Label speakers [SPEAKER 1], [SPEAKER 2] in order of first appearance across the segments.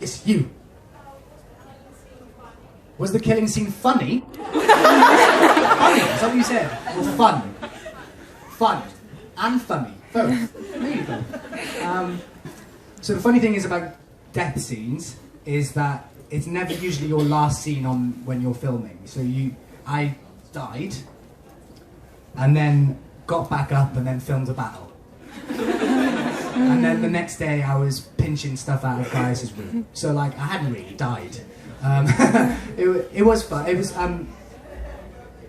[SPEAKER 1] Yes, you. Was the killing scene funny? Funny, is that what you said? Or fun? Fun. And funny. Both. Maybe both. So the funny thing is about death scenes is that it's never usually your last scene on when you're filming. So I died, and then got back up and then filmed a battle. And then the next day I was pinching stuff out of Gaius' room. So like, I hadn't really died. It was fun. It was,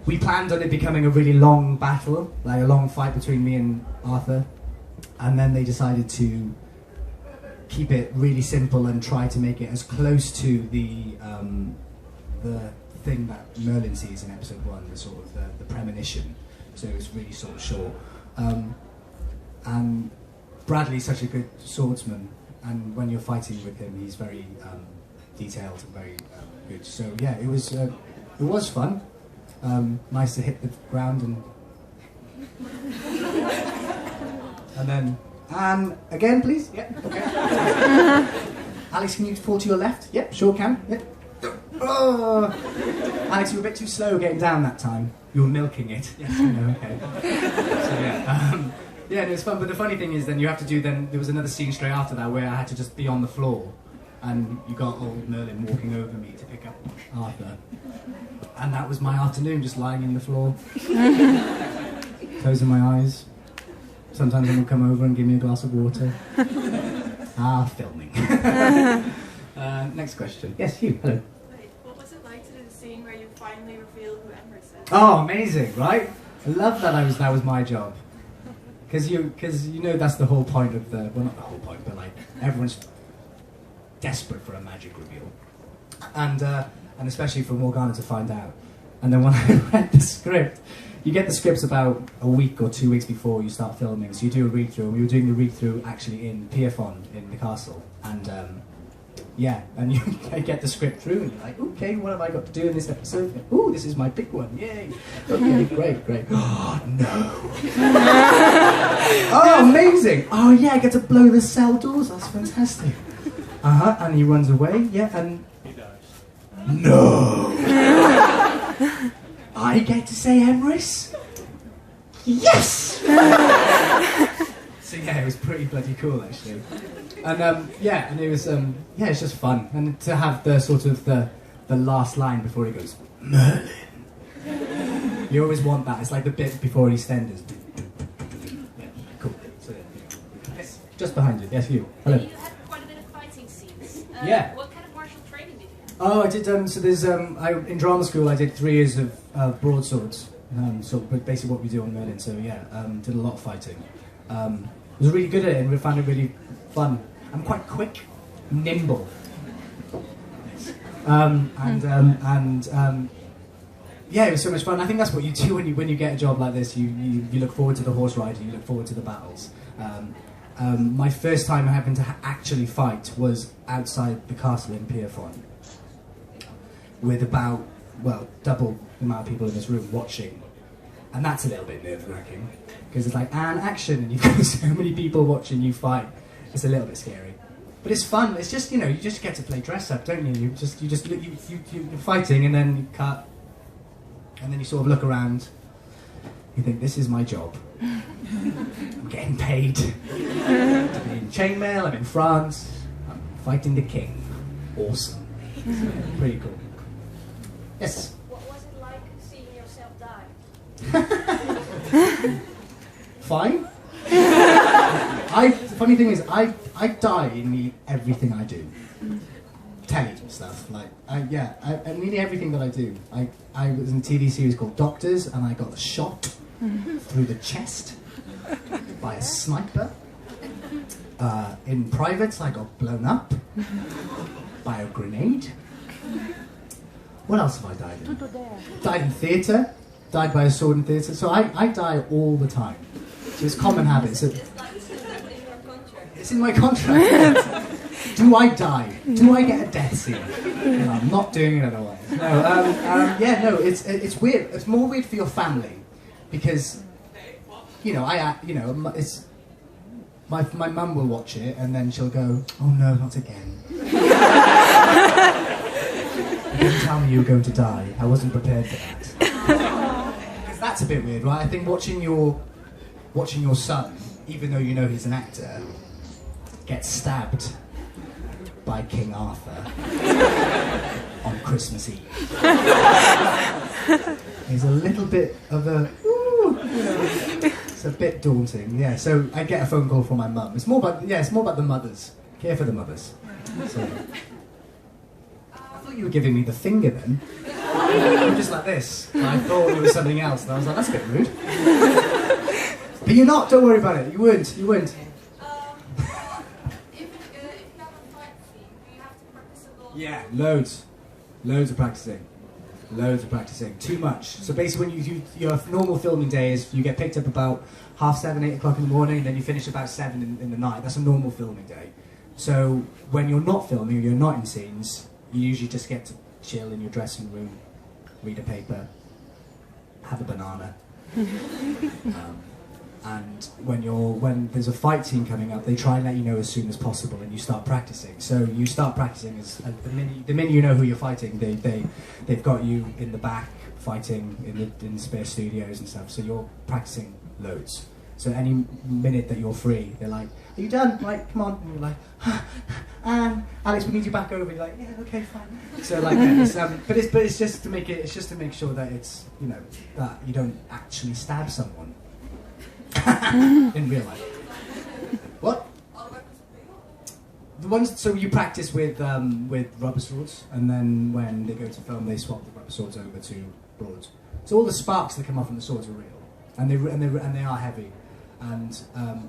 [SPEAKER 1] we planned on it becoming a really long battle, like a long fight between me and Arthur. And then they decided to keep it really simple and try to make it as close to the thing that Merlin sees in episode 1, the sort of the premonition. So it was really sort of short. And Bradley's such a good swordsman, and when you're fighting with him, he's very detailed and very good. So yeah, it was fun. Nice to hit the ground and then again, please. Yeah. Okay. Alex, can you fall to your left? Yep, sure can. Yep. Oh. Alex, you were a bit too slow getting down that time. You were milking it. Yes, I know. Okay. So yeah. Yeah, and it was fun, but the funny thing is then you have to do, there was another scene straight after that where I had to just be on the floor, and you got old Merlin walking over me to pick up Arthur. And that was my afternoon, just lying in the floor, closing my eyes. Sometimes he would come over and give me a glass of water. Filming. Next question. Yes, you, hello.
[SPEAKER 2] Wait, what was it like to do the scene where you finally revealed who Emrys is?
[SPEAKER 1] Oh, amazing, right? I love that that was my job. Because you know that's the whole point of the, well, not the whole point, but like everyone's desperate for a magic reveal, and especially for Morgana to find out. And then when I read the script, you get the scripts about a week or 2 weeks before you start filming, so you do a read through. And we were doing the read through actually in Pierfon in the castle, and yeah, and you get the script through, and you're like, okay, what have I got to do in this episode? Ooh, this is my big one, yay! Okay, great. Oh, no! Oh, amazing! Oh, yeah, I get to blow the cell doors, that's fantastic. And he runs away, yeah, and...
[SPEAKER 3] He dies.
[SPEAKER 1] No! I get to say Emrys? Yes! So yeah, it was pretty bloody cool, actually. And yeah, and it was yeah, it's just fun, and to have the sort of the last line before he goes Merlin. You always want that. It's like the bit before EastEnders. Yeah, cool. So yeah. Yes, just behind you. Yes, you. Hello.
[SPEAKER 4] You had quite a bit of fighting scenes.
[SPEAKER 1] Yeah.
[SPEAKER 4] What kind of martial training did you have?
[SPEAKER 1] Oh, I did. So there's in drama school I did 3 years of broadswords. So basically what we do on Merlin. So yeah, did a lot of fighting. Was really good at it, and we found it really fun. I'm quite quick, nimble, yeah, it was so much fun. I think that's what you do when you get a job like this. You look forward to the horse riding, you look forward to the battles. My first time having to actually fight was outside the castle in Pierfon, with about, well, double the amount of people in this room watching. And that's a little bit nerve-wracking, because it's like, and action, and you've got so many people watching you fight. It's a little bit scary, but it's fun. It's just, you know, you just get to play dress-up, don't you? You're fighting, and then you cut, and then you sort of look around. You think, this is my job. I'm getting paid to be in chainmail. I'm in France. I'm fighting the king. Awesome. So, pretty cool. Yes.
[SPEAKER 4] What was it like seeing yourself die?
[SPEAKER 1] Fine. The funny thing is, I die in nearly everything I do. Telly stuff, like, nearly everything that I do. I was in a TV series called Doctors, and I got shot through the chest by a sniper. In Privates, I got blown up by a grenade. What else have I died in? Died in theatre, died by a sword in theatre. So I die all the time. So it's common habits. It's in my contract. Yes. Do I die? Do I get a death scene? No, I'm not doing it otherwise. No, yeah, no. It's weird. It's more weird for your family, because, you know, it's my mum will watch it and then she'll go, oh no, not again. tell me you were going to die. I wasn't prepared for that. Because that's a bit weird, right? I think watching your son, even though you know he's an actor, get stabbed by King Arthur on Christmas Eve is a little bit of a... it's a bit daunting, yeah. So I get a phone call from my mum. It's more about the mothers. Care for the mothers. So, I thought you were giving me the finger then. I'm just like this. And I thought it was something else, and I was like, that's a bit rude. But you're not. Don't worry about it. You weren't.
[SPEAKER 4] If you have a fight scene, do you have to practice a lot?
[SPEAKER 1] Yeah, loads of practicing. Too much. So basically, when your normal filming day is you get picked up about 7:30, 8 o'clock in the morning, and then you finish about 7 in the night. That's a normal filming day. So when you're not filming, you're not in scenes, you usually just get to chill in your dressing room, read a paper, have a banana. And when there's a fight scene coming up, they try and let you know as soon as possible, and you start practicing. So you start practicing the minute you know who you're fighting, they've got you in the back fighting in the spare studios and stuff. So you're practicing loads. So any minute that you're free, they're like, "Are you done? Like, come on." And you're like, "Alex, we need you back over." You're like, "Yeah, okay, fine." So like, but it's just to make sure that it's, you know, that you don't actually stab someone. In real life. What? The ones, so you practice with rubber swords, and then when they go to film, they swap the rubber swords over to broads. So all the sparks that come off from the swords are real, and they are heavy. And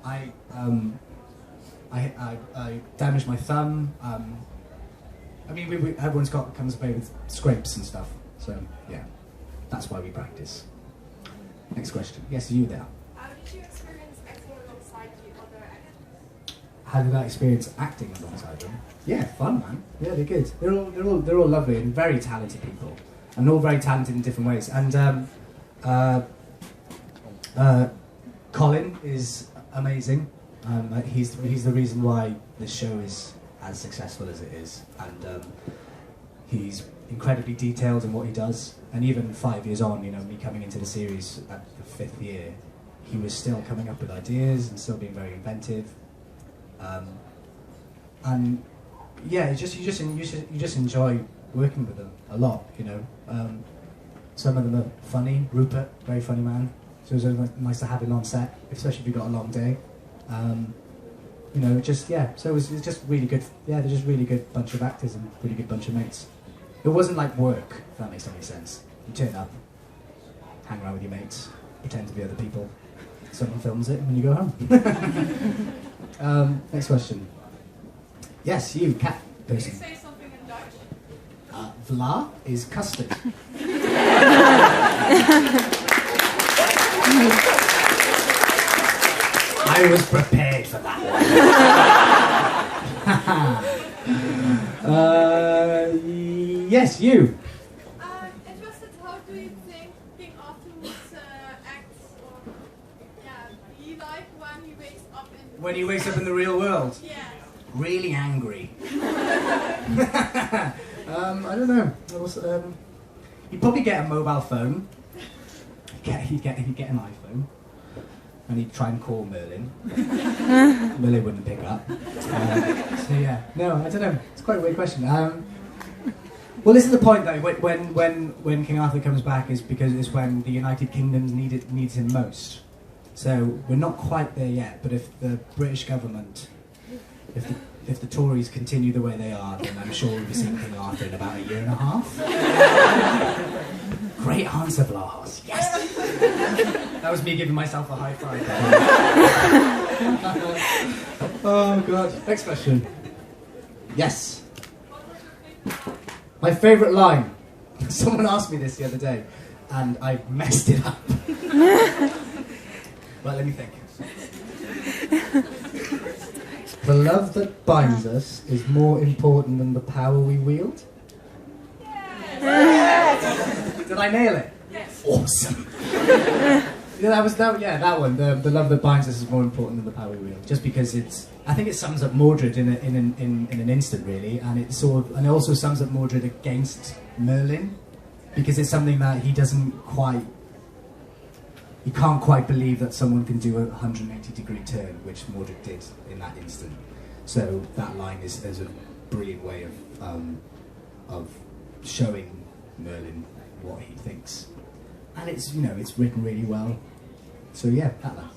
[SPEAKER 1] I damaged my thumb. I mean, everyone's comes away with scrapes and stuff. So yeah, that's why we practice. Next question. Yes, you there.
[SPEAKER 2] How did you experience acting alongside the other actors?
[SPEAKER 1] How did I experience acting alongside them? Yeah, fun, man. Yeah, they're good. They're all lovely and very talented people, and all very talented in different ways. And Colin is amazing. He's the reason why this show is as successful as it is, and he's incredibly detailed in what he does. And even 5 years on, you know, me coming into the series at the 5th year, he was still coming up with ideas and still being very inventive. And yeah, you just enjoy working with them a lot, you know. Some of them are funny. Rupert, very funny man. So it was always nice to have him on set, especially if you got a long day. You know, so it was just really good. Yeah, they're just really good bunch of actors and really good bunch of mates. It wasn't like work, if that makes any sense. You turn up, hang around with your mates, pretend to be other people. Someone films it, and then you go home. Next question. Yes, you, cat
[SPEAKER 2] Can
[SPEAKER 1] person.
[SPEAKER 2] you say something in Dutch?
[SPEAKER 1] Vla is custard. I was prepared for that one. Yes, you.
[SPEAKER 2] Interested, how do you think King Arthur would act, or be like when he wakes up in...
[SPEAKER 1] When he wakes up in the real world?
[SPEAKER 2] Yeah.
[SPEAKER 1] Really angry. I don't know. He'd probably get a mobile phone. He'd get an iPhone. And he'd try and call Merlin. Merlin wouldn't pick up. So yeah, no, I don't know. It's quite a weird question. Well, this is the point though. When King Arthur comes back, is because it's when the United Kingdom needs him most. So we're not quite there yet. But if the British government, if the Tories continue the way they are, then I'm sure we'll be seeing King Arthur in about a year and a half. Great answer, Vlahos. Yes! That was me giving myself a high five. Oh, God. Next question. Yes. My favourite line. Someone asked me this the other day, and I messed it up. Well, let me think. The love that binds us is more important than the power we wield. Yes. Did I nail it?
[SPEAKER 2] Yes.
[SPEAKER 1] Awesome. Yeah, that one. The love that binds us is more important than the power we wield. Just because I think it sums up Mordred in an instant, really, and it also sums up Mordred against Merlin, because it's something that he can't quite believe that someone can do a 180-degree turn, which Mordred did in that instant. So that line is a brilliant way of showing Merlin what he thinks, and it's written really well. So yeah, that line.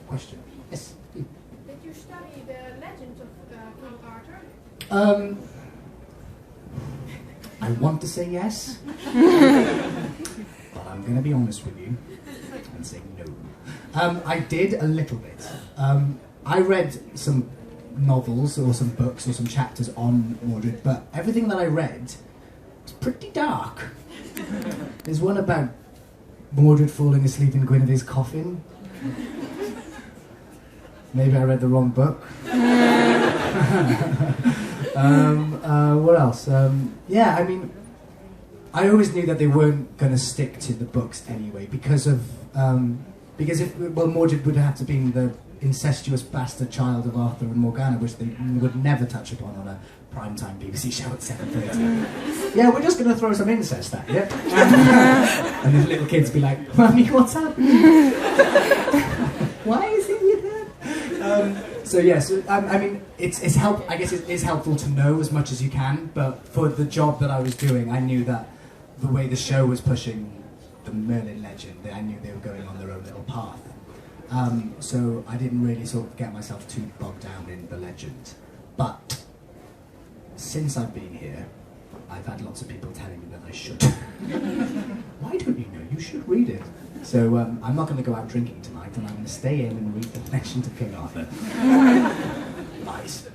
[SPEAKER 1] Question? Yes.
[SPEAKER 2] Did you study the legend of King Arthur?
[SPEAKER 1] I want to say yes, but I'm going to be honest with you and say no. I did a little bit. I read some novels or some books or some chapters on Mordred, but everything that I read was pretty dark. There's one about Mordred falling asleep in Guinevere's coffin. Maybe I read the wrong book. What else? Yeah, I mean, I always knew that they weren't going to stick to the books anyway, because Mordred would have to be the incestuous bastard child of Arthur and Morgana, which they would never touch upon on a primetime BBC show at 7:30. Yeah, we're just going to throw some incest at you. And the little kids be like, Mummy, what's happening? Why is he with her? So yes, I mean, I guess it is helpful to know as much as you can, but for the job that I was doing, I knew that the way the show was pushing the Merlin legend, I knew they were going on their own little path. So I didn't really sort of get myself too bogged down in the legend. But since I've been here, I've had lots of people telling me that I should. Why don't you know? You should read it. So I'm not going to go out drinking tonight, and I'm going to stay in and read The Legend of King Arthur. Lies.